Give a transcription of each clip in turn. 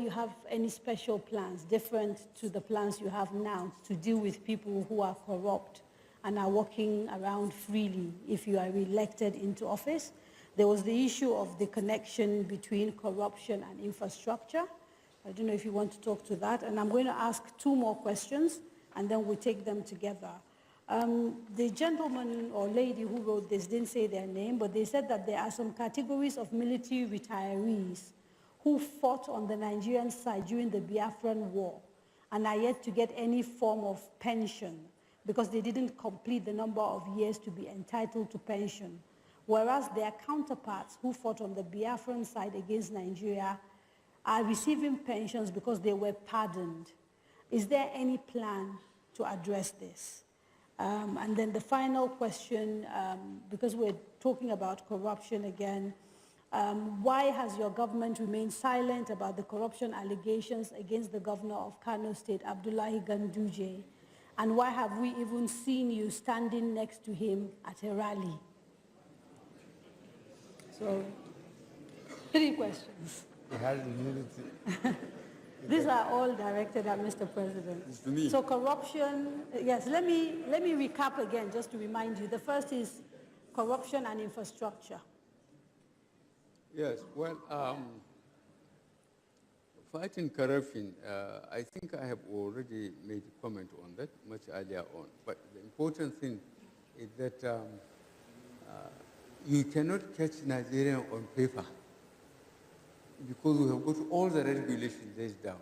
you have any special plans different to the plans you have now to deal with people who are corrupt and are walking around freely if you are re-elected into office. There was the issue of the connection between corruption and infrastructure. I don't know if you want to talk to that. And I'm going to ask two more questions, and then we'll take them together. The gentleman or lady who wrote this didn't say their name, but they said that there are some categories of military retirees who fought on the Nigerian side during the Biafran War and are yet to get any form of pension because they didn't complete the number of years to be entitled to pension, whereas their counterparts who fought on the Biafran side against Nigeria are receiving pensions because they were pardoned. Is there any plan to address this? And then the final question, because we're talking about corruption again, why has your government remained silent about the corruption allegations against the governor of Kano State, Abdullahi Ganduje? And why have we even seen you standing next to him at a rally? So, 3 questions. These are all directed at Mr. President. It's to me. So corruption, yes, let me recap again just to remind you. The first is corruption and infrastructure. Yes, well, fighting corruption, I think I have already made a comment on that much earlier on. But the important thing is that you cannot catch Nigerian on paper because we have got all the regulations laid down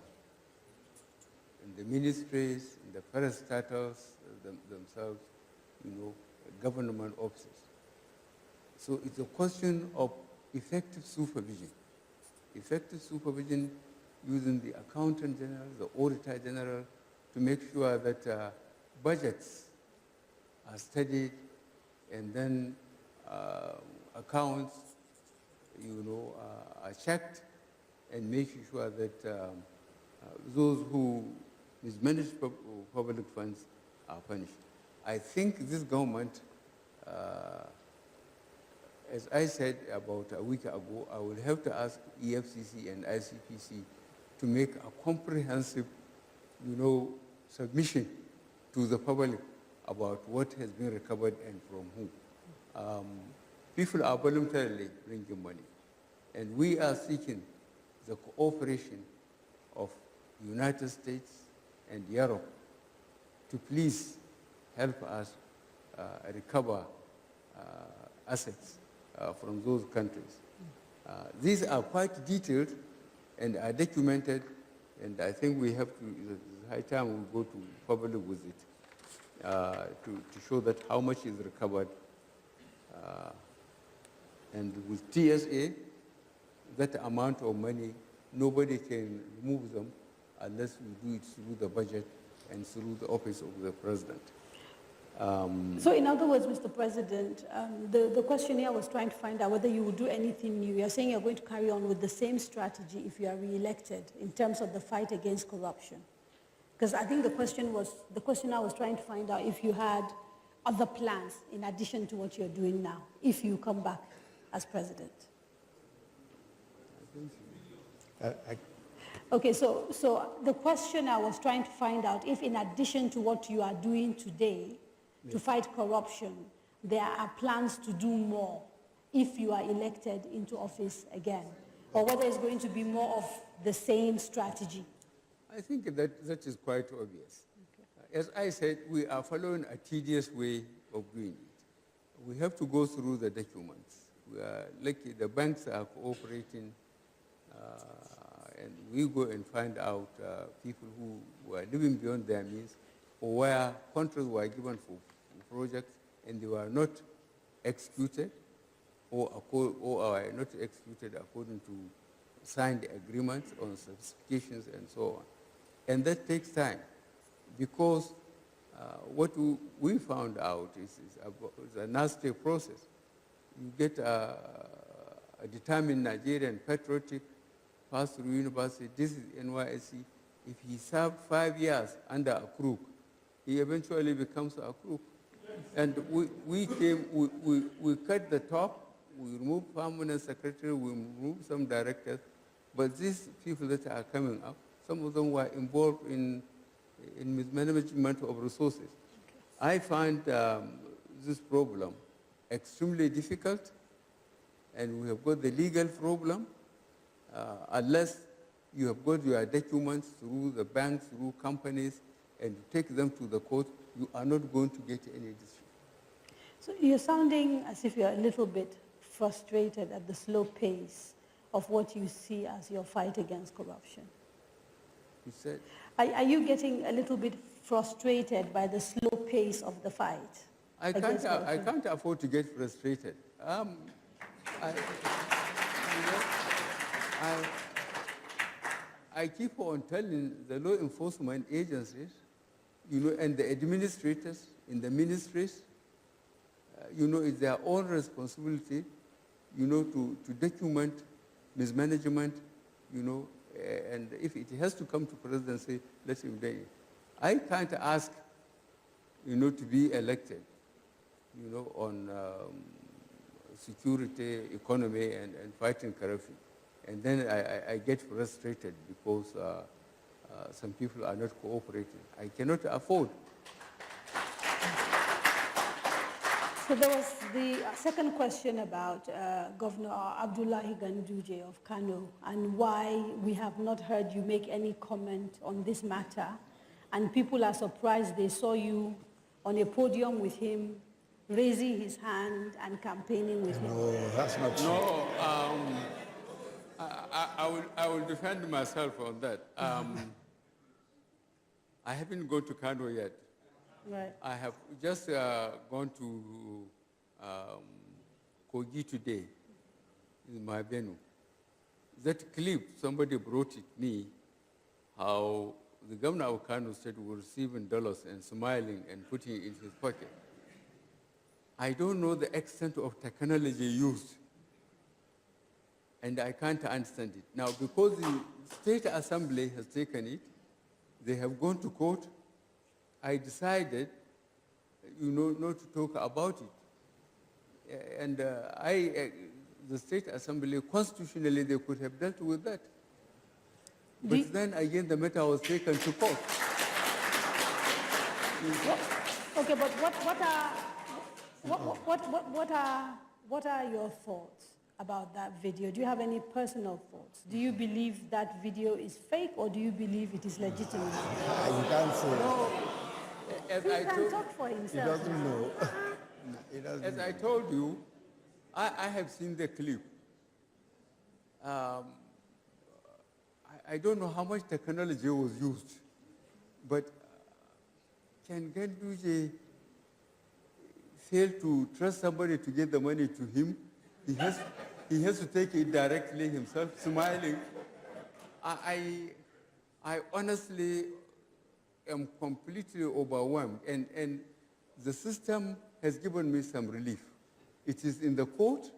in the ministries, in the parastatals themselves, government offices. So it's a question of effective supervision. Effective supervision using the accountant general, the auditor general, to make sure that budgets are studied and then accounts, are checked and making sure that those who mismanage public funds are punished. I think this government, as I said about a week ago, I will have to ask EFCC and ICPC to make a comprehensive, submission to the public about what has been recovered and from whom. People are voluntarily bringing money, and we are seeking the cooperation of the United States and Europe to please help us recover assets from those countries. These are quite detailed and are documented, and I think we have to, it's high time we go to public with it to show that how much is recovered. And with TSA, that amount of money, nobody can remove them unless we do it through the budget and through the office of the president. So in other words, Mr. President, the question here was trying to find out whether you would do anything new. You're saying you're going to carry on with the same strategy if you are re-elected in terms of the fight against corruption. Because I think the questioner was trying to find out if you had other plans in addition to what you're doing now, if you come back as president. Okay, so the questioner was trying to find out if in addition to what you are doing today to fight corruption, there are plans to do more if you are elected into office again, or whether it's going to be more of the same strategy. I think that is quite obvious. Okay. As I said, we are following a tedious way of doing it. We have to go through the documents. We are lucky the banks are cooperating, and we go and find out people who were living beyond their means, or where contracts were given for projects and they were not executed, or are not executed according to signed agreements on specifications and so on. And that takes time, because what we found out is a nasty process. You get a determined Nigerian patriotic, pass through university, this is NYSC. If he served 5 years under a crook, he eventually becomes a crook. And we cut the top, we removed permanent secretary, we removed some directors, But these people that are coming up, some of them were involved in mismanagement of resources. Okay. I find this problem extremely difficult, and we have got the legal problem. Unless you have got your documents through the banks, through companies, and you take them to the court, you are not going to get any decision. So you're sounding as if you're a little bit frustrated at the slow pace of what you see as your fight against corruption. You said? Are you getting a little bit frustrated by the slow pace of the fight? I can't afford to get frustrated. I keep on telling the law enforcement agencies, and the administrators in the ministries, it's their own responsibility, to document mismanagement, and if it has to come to presidency, let him do it. I can't ask, to be elected, on security, economy, and fighting corruption. And then I get frustrated because some people are not cooperating. I cannot afford. So there was the second question about Governor Abdullahi Ganduje of Kano and why we have not heard you make any comment on this matter. And people are surprised they saw you on a podium with him, raising his hand and campaigning with him. No, that's not true. No, I will defend myself on that. I haven't gone to Kano yet. Right. I have just gone to Kogi today, in my venue. That clip, somebody brought it me, how the governor of Kano said we're receiving dollars and smiling and putting it in his pocket. I don't know the extent of technology used, and I can't understand it. Now, because the State Assembly has taken it, they have gone to court, I decided, not to talk about it. And the State Assembly, constitutionally, they could have dealt with that. But then again, the matter was taken to court. Okay, but what are your thoughts about that video? Do you have any personal thoughts? Do you believe that video is fake, or do you believe it is legitimate? You can't say. No, He can talk for himself. He doesn't know. He doesn't as I told you, I have seen the clip. I don't know how much technology was used, but can Ganduje fail to trust somebody to get the money to him? He has to take it directly himself, smiling. I honestly am completely overwhelmed, and the system has given me some relief. It is in the court,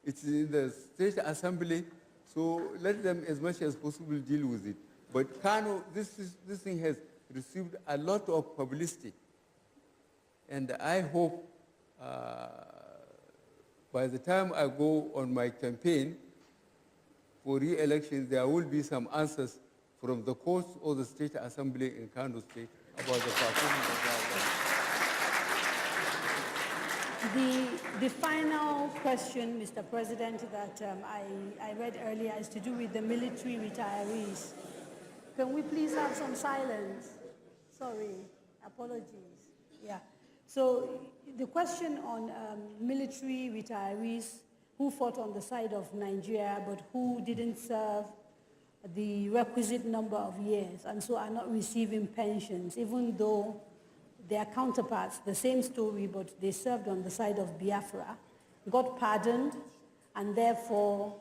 it is in the State Assembly, so let them as much as possible deal with it. But Kano, this thing has received a lot of publicity, and I hope by the time I go on my campaign for re-election, there will be some answers from the courts or the State Assembly in Kano State about the performance of that. The final question, Mr. President, that I read earlier is to do with the military retirees. Can we please have some silence? Sorry, apologies. Yeah. So the question on military retirees who fought on the side of Nigeria but who didn't serve the requisite number of years and so are not receiving pensions, even though their counterparts, the same story, but they served on the side of Biafra, got pardoned and therefore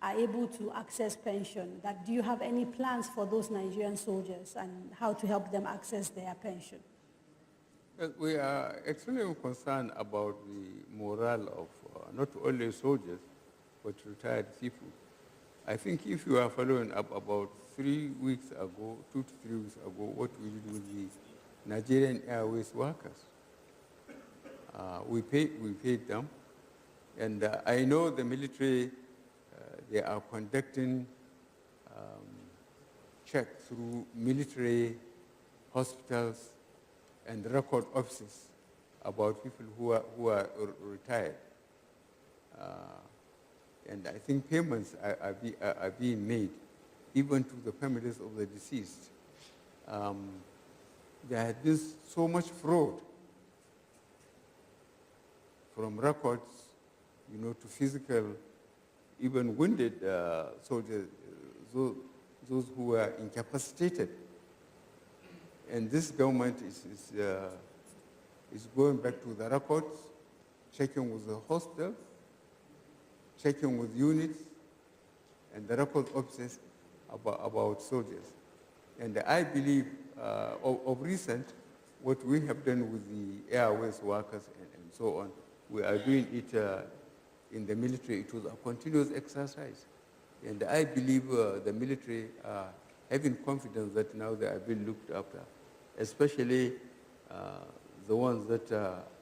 are able to access pension. Do you have any plans for those Nigerian soldiers and how to help them access their pension? We are extremely concerned about the morale of not only soldiers, but retired people. I think if you are following up about 3 weeks ago, 2 to 3 weeks ago, what we did with the Nigerian Airways workers. We paid them, and I know the military, they are conducting check through military hospitals and record offices about people who are retired. And I think payments are being made even to the families of the deceased. There has been so much fraud from records, to physical, even wounded soldiers, those who were incapacitated. And this government is going back to the records, checking with the hospitals, checking with units and the record officers about soldiers. And I believe of recent, what we have done with the airways workers and so on, we are doing it in the military. It was a continuous exercise. And I believe the military are having confidence that now they are being looked after, especially the ones that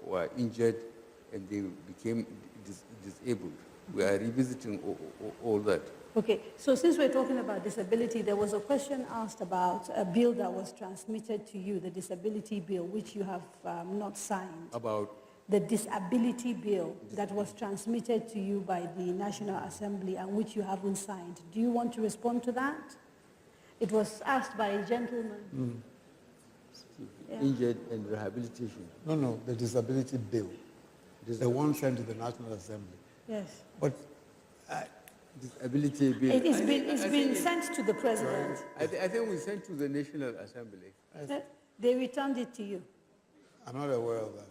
were injured and they became disabled. We are revisiting all that. Okay, so since we're talking about disability, there was a question asked about a bill that was transmitted to you, the disability bill, which you have not signed. About? The disability bill that was transmitted to you by the National Assembly and which you haven't signed. Do you want to respond to that? It was asked by a gentleman. Yeah. Injured and rehabilitation. No, the disability bill. The one sent to the National Assembly. Yes. But disability bill. It's been sent to the president. I think we sent to the National Assembly. They returned it to you. I'm not aware of that.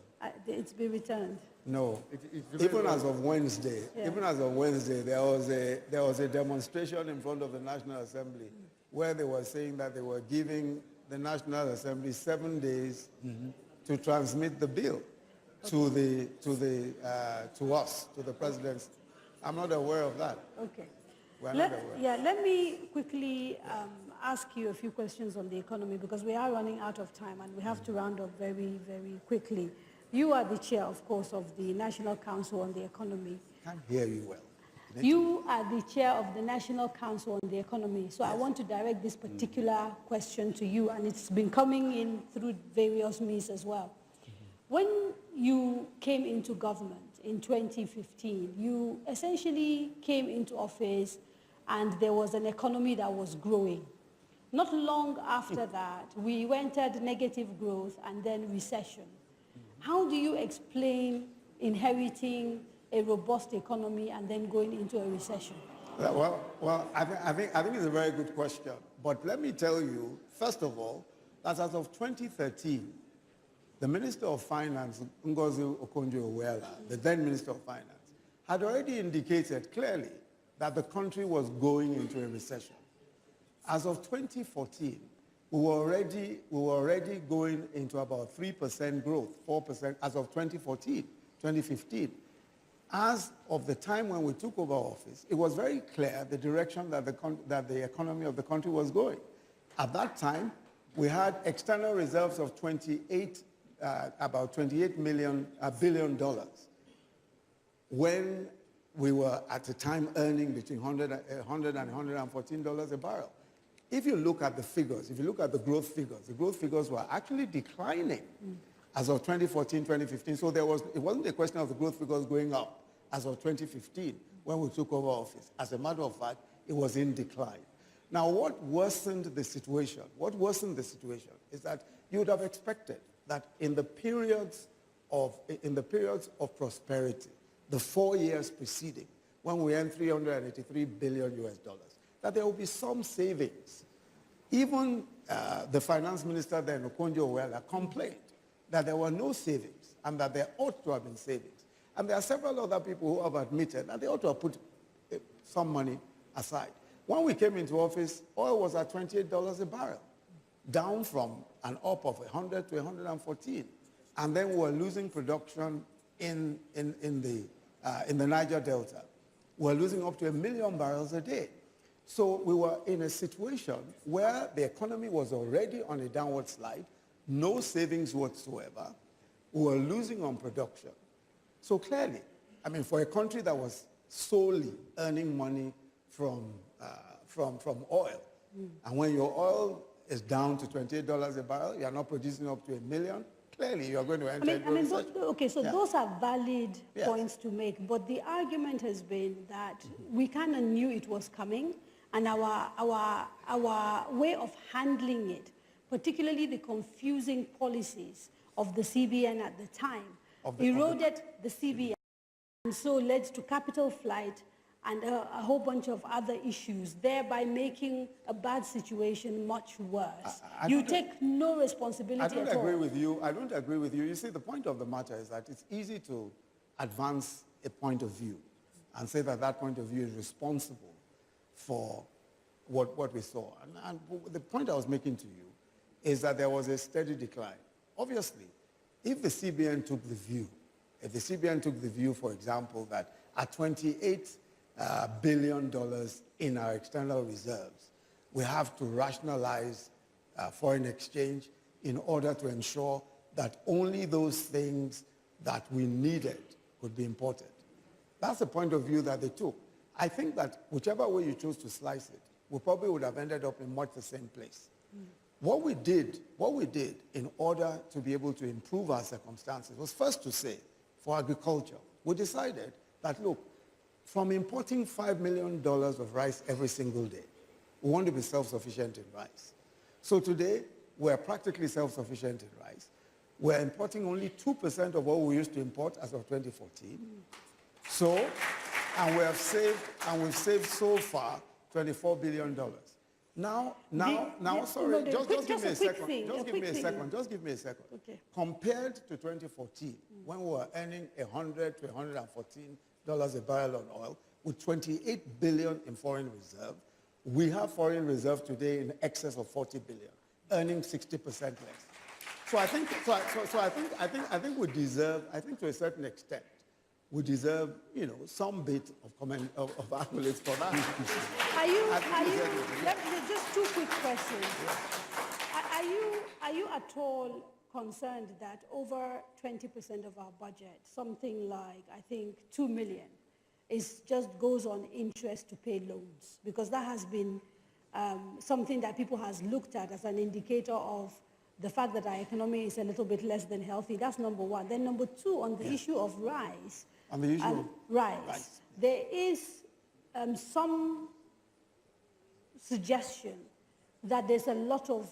It's been returned. No. Even as of Wednesday, there was a demonstration in front of the National Assembly where they were saying that they were giving the National Assembly 7 days to transmit the bill to us, to the presidency. I'm not aware of that. Okay. We're not aware. Yeah, let me quickly ask you a few questions on the economy because we are running out of time and we have to round up very, very quickly. You are the chair, of course, of the National Council on the Economy. I can't hear you well. You are the chair of the National Council on the Economy, so yes. I want to direct this particular question to you, and it's been coming in through various means as well. When you came into government in 2015, you essentially came into office and there was an economy that was growing. Not long after that, we entered negative growth and then recession. How do you explain inheriting a robust economy and then going into a recession? Well, I think it's a very good question. But let me tell you, first of all, that as of 2013, the Minister of Finance, Ngozi Okonjo-Iweala, the then Minister of Finance, had already indicated clearly that the country was going into a recession. As of 2014, we were already going into about 3% growth, 4% as of 2015. As of the time when we took over office, it was very clear the direction that the economy of the country was going. At that time, we had external reserves of about $28 billion, when we were at the time earning between $100 and $114 a barrel. If you look at the figures, if you look at the growth figures were actually declining as of 2014, 2015. So it wasn't a question of the growth figures going up as of 2015 when we took over office. As a matter of fact, it was in decline. Now, what worsened the situation is that you would have expected that in the periods of prosperity, the 4 years preceding, when we earned $383 billion, that there will be some savings. Even the finance minister then, Okonjo-Iweala, complained that there were no savings and that there ought to have been savings. And there are several other people who have admitted that they ought to have put some money aside. When we came into office, oil was at $28 a barrel, down from an up of 100 to 114. And then we were losing production in the Niger Delta. We were losing up to 1 million barrels a day. So we were in a situation where the economy was already on a downward slide, no savings whatsoever. We were losing on production. So clearly, I mean, for a country that was solely earning money from oil, And when your oil is down to $28 a barrel, you're not producing up to 1 million, clearly you're going to enter into a recession. Those are valid Yes. points to make, but the argument has been that we kind of knew it was coming, and our way of handling it, particularly the confusing policies of the CBN at the time, eroded the CBN, and so led to capital flight and a whole bunch of other issues, thereby making a bad situation much worse. You take no responsibility at all. I don't agree with you. I don't agree with you. You see, the point of the matter is that it's easy to advance a point of view and say that that point of view is responsible for what we saw. And the point I was making to you is that there was a steady decline. Obviously, if the CBN took the view, for example, that at $28 billion in our external reserves, we have to rationalize foreign exchange in order to ensure that only those things that we needed could be imported. That's the point of view that they took. I think that whichever way you chose to slice it, we probably would have ended up in much the same place. What we did in order to be able to improve our circumstances was first to say, for agriculture, we decided that, look, from importing $5 million of rice every single day, we want to be self-sufficient in rice. So today, we're practically self-sufficient in rice. We're importing only 2% of what we used to import as of 2014. So, and we've saved so far $24 billion. Just give me a second. Okay. Compared to 2014, when we were earning $100 to $114 a barrel on oil, with 28 billion in foreign reserve, we have foreign reserve today in excess of 40 billion, earning 60% less. So I think we deserve, to a certain extent, we deserve, some bit of accolades for that. Just two quick questions. Are you at all concerned that over 20% of our budget, something like, I think, 2 million, just goes on interest to pay loans? Because that has been something that people has looked at as an indicator of the fact that our economy is a little bit less than healthy. That's number one. Then number two, on the issue of rice. On the issue of rice. There is some suggestion that there's a lot of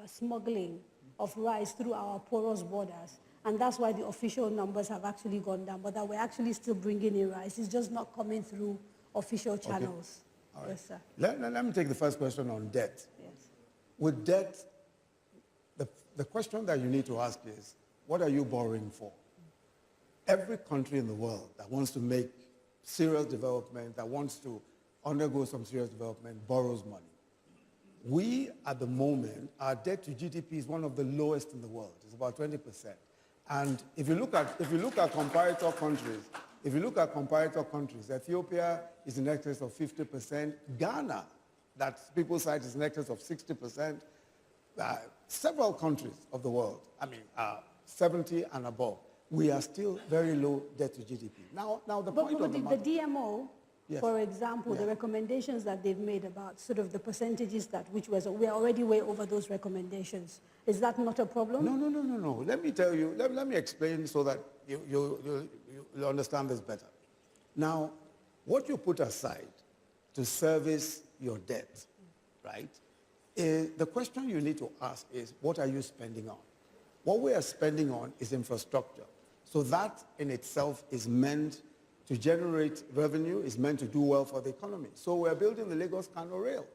smuggling of rice through our porous borders, and that's why the official numbers have actually gone down, but that we're actually still bringing in rice. It's just not coming through official channels. Okay. All right. Yes, sir. Let me take the first question on debt. Yes. With debt, the question that you need to ask is, what are you borrowing for? Every country in the world that wants to make serious development, that wants to undergo some serious development, borrows money. We, at the moment, our debt to GDP is one of the lowest in the world. It's about 20%. And if you look at comparator countries, Ethiopia is in excess of 50%. Ghana, that people cite, is in excess of 60%. Several countries of the world, 70 and above. We are still very low debt to GDP. Now the point of the matter, the DMO, yes, for example, the recommendations that they've made about sort of the percentages we are already way over those recommendations. Is that not a problem? No. Let me tell you, let me explain so that you'll understand this better. Now, what you put aside to service your debt, right, the question you need to ask is, what are you spending on? What we are spending on is infrastructure. So that in itself is meant to generate revenue, is meant to do well for the economy. So we're building the Lagos-Kano rail.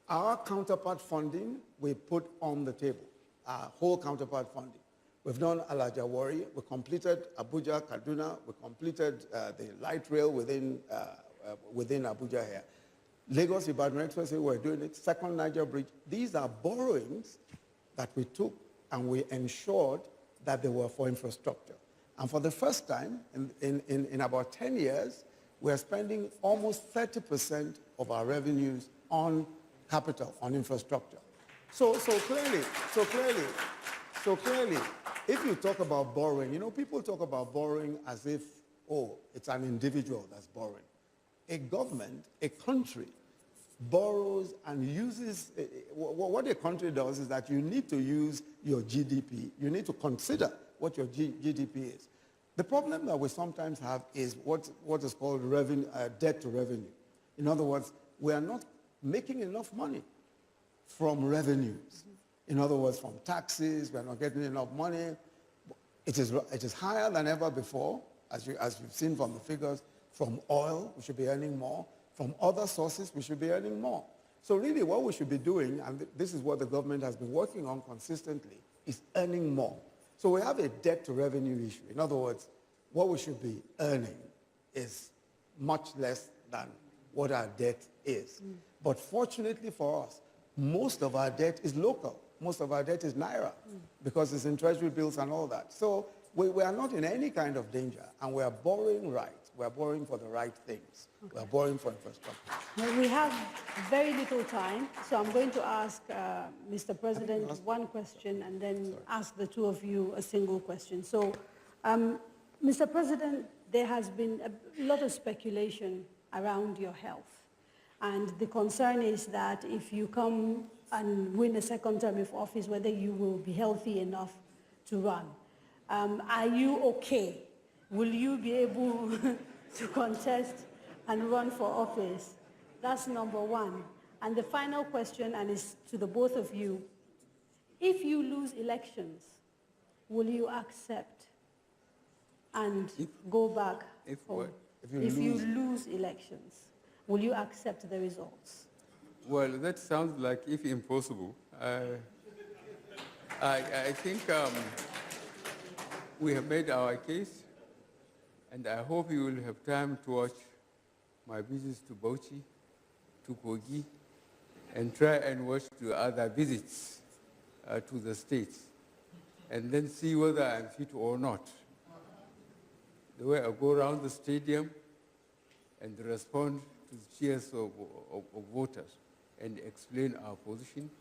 Our counterpart funding we put on the table, our whole counterpart funding. We've done Alajawari, we completed Abuja-Kaduna, we completed the light rail within Abuja here. Lagos-Ibadan Expressway, we're doing it, Second Niger Bridge. These are borrowings that we took and we ensured that they were for infrastructure. And for the first time in about 10 years, we're spending almost 30% of our revenues on capital, on infrastructure. So clearly, if you talk about borrowing, people talk about borrowing as if, it's an individual that's borrowing. A government, a country, borrows and uses, what a country does is that you need to use your GDP. You need to consider what your GDP is. The problem that we sometimes have is what is called revenue, debt to revenue. In other words, we are not making enough money from revenues. In other words, from taxes, we are not getting enough money. It is higher than ever before, as you've seen from the figures. From oil, we should be earning more. From other sources, we should be earning more. So really what we should be doing, and this is what the government has been working on consistently, is earning more. So we have a debt to revenue issue. In other words, what we should be earning is much less than what our debt is. But fortunately for us, most of our debt is local. Most of our debt is Naira because it's in treasury bills and all that. So we are not in any kind of danger, and we are borrowing right. We are borrowing for the right things. Okay. We are borrowing for infrastructure. Well, we have very little time, so I'm going to ask Mr. President one question and then ask the two of you a single question. So, Mr. President, there has been a lot of speculation around your health. And the concern is that if you come and win a second term of office, whether you will be healthy enough to run. Are you okay? Will you be able to contest and run for office? That's number one. And the final question, and it's to the both of you, if you lose elections, will you accept and go back? If you lose elections, will you accept the results? Well, that sounds like if impossible. I think we have made our case. And I hope you will have time to watch my visits to Bauchi, to Kogi, and try and watch the other visits to the states, and then see whether I'm fit or not. The way I go around the stadium and respond to the cheers of voters and explain our position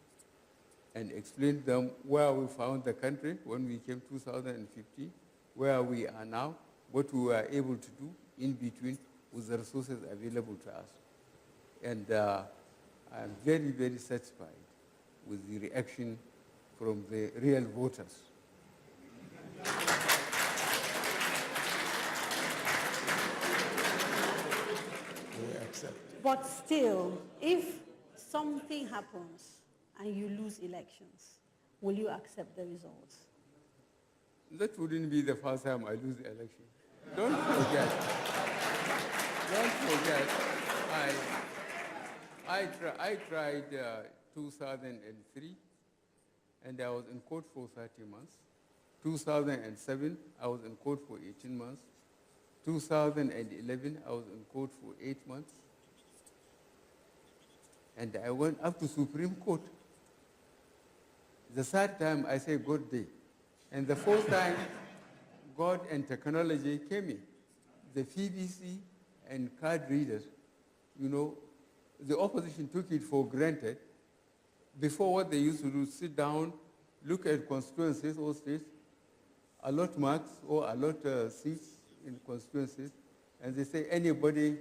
and explain to them where we found the country when we came 2015, where we are now, what we were able to do in between with the resources available to us. And I'm very, very satisfied with the reaction from the real voters. But still, if something happens and you lose elections, will you accept the results? That wouldn't be the first time I lose the election. Don't forget, I tried 2003, and I was in court for 30 months. 2007, I was in court for 18 months. 2011, I was in court for 8 months. And I went up to Supreme Court. The third time, I say, good day. And the fourth time, God and technology came in. The PVC and card readers, you know, the opposition took it for granted. Before, what they used to do, sit down, look at constituencies or states, allot marks or allot seats in constituencies, and they say anybody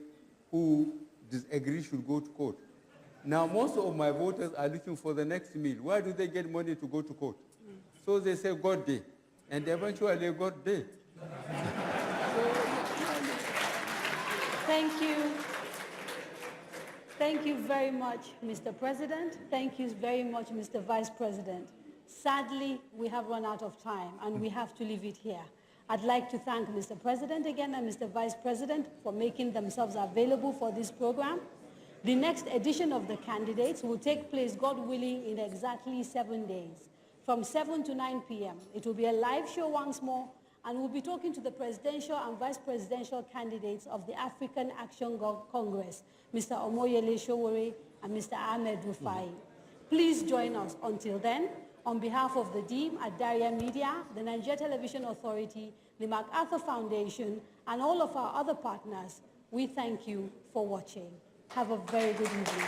who disagrees should go to court. Now, most of my voters are looking for the next meal. Why do they get money to go to court? So they say, God day. And eventually, God day. Thank you. Thank you very much, Mr. President. Thank you very much, Mr. Vice President. Sadly, we have run out of time, and we have to leave it here. I'd like to thank Mr. President again and Mr. Vice President for making themselves available for this program. The next edition of the candidates will take place, God willing, in exactly 7 days, from 7 to 9 p.m. It will be a live show once more, and we'll be talking to the presidential and vice presidential candidates of the African Action Congress, Mr. Omoyele Sowore and Mr. Ahmed Rufai. Please join us. Until then, on behalf of the team at Daria Media, the Nigeria Television Authority, the MacArthur Foundation, and all of our other partners, we thank you for watching. Have a very good evening.